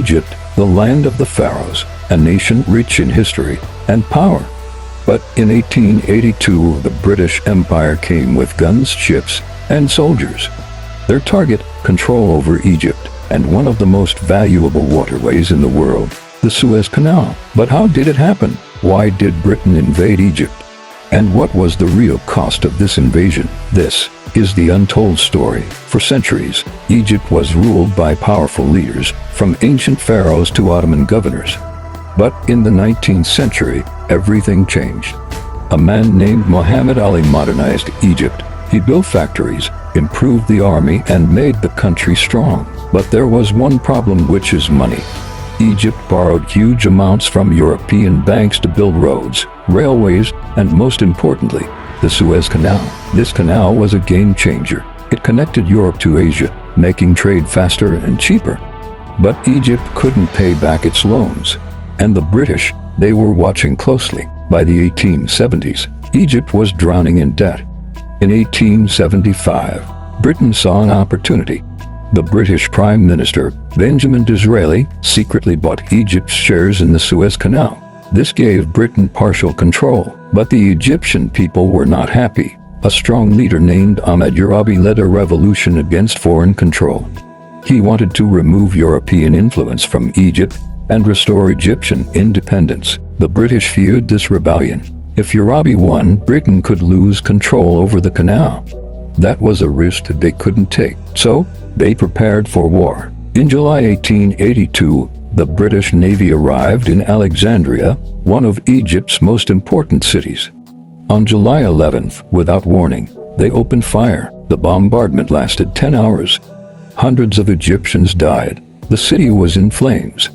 Egypt, the land of the pharaohs, a nation rich in history and power. But in 1882, the British Empire came with guns, ships, and soldiers. Their target, control over Egypt, and one of the most valuable waterways in the world, the Suez Canal. But how did it happen? Why did Britain invade Egypt? And what was the real cost of this invasion? This is the untold story. For centuries, Egypt was ruled by powerful leaders, from ancient pharaohs to Ottoman governors. But in the 19th century, everything changed. A man named Muhammad Ali modernized Egypt. He built factories, improved the army, and made the country strong. But there was one problem, which is money. Egypt borrowed huge amounts from European banks to build roads, railways, and most importantly, the Suez Canal. This canal was a game changer. It connected Europe to Asia, making trade faster and cheaper. But Egypt couldn't pay back its loans. And the British, they were watching closely. By the 1870s, Egypt was drowning in debt. In 1875, Britain saw an opportunity. The British Prime Minister, Benjamin Disraeli, secretly bought Egypt's shares in the Suez Canal. This gave Britain partial control, but the Egyptian people were not happy. A strong leader named Ahmed Urabi led a revolution against foreign control. He wanted to remove European influence from Egypt and restore Egyptian independence. The British feared this rebellion. If Urabi won, Britain could lose control over the canal. That was a risk that they couldn't take, so they prepared for war. In July 1882, the British Navy arrived in Alexandria, one of Egypt's most important cities. On July 11th, without warning, they opened fire. The bombardment lasted 10 hours. Hundreds of Egyptians died. The city was in flames.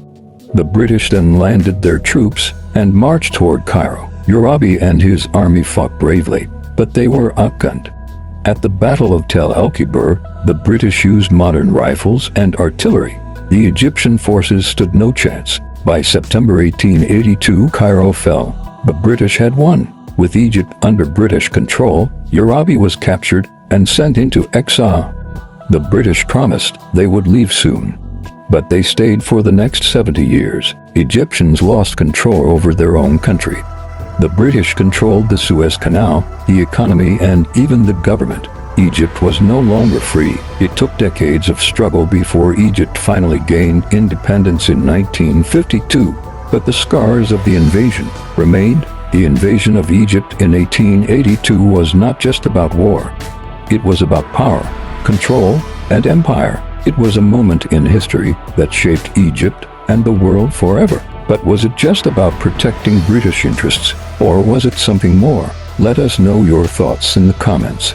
The British then landed their troops and marched toward Cairo. Urabi and his army fought bravely, but they were outgunned. At the Battle of Tel el-Kebir, the British used modern rifles and artillery. The Egyptian forces stood no chance. By September 1882, Cairo fell. The British had won. With Egypt under British control, Urabi was captured and sent into exile. The British promised they would leave soon, but they stayed for the next 70 years. Egyptians lost control over their own country. The British controlled the Suez Canal, the economy, and even the government. Egypt was no longer free. It took decades of struggle before Egypt finally gained independence in 1952. But the scars of the invasion remained. The invasion of Egypt in 1882 was not just about war. It was about power, control, and empire. It was a moment in history that shaped Egypt and the world forever. But was it just about protecting British interests, or was it something more? Let us know your thoughts in the comments.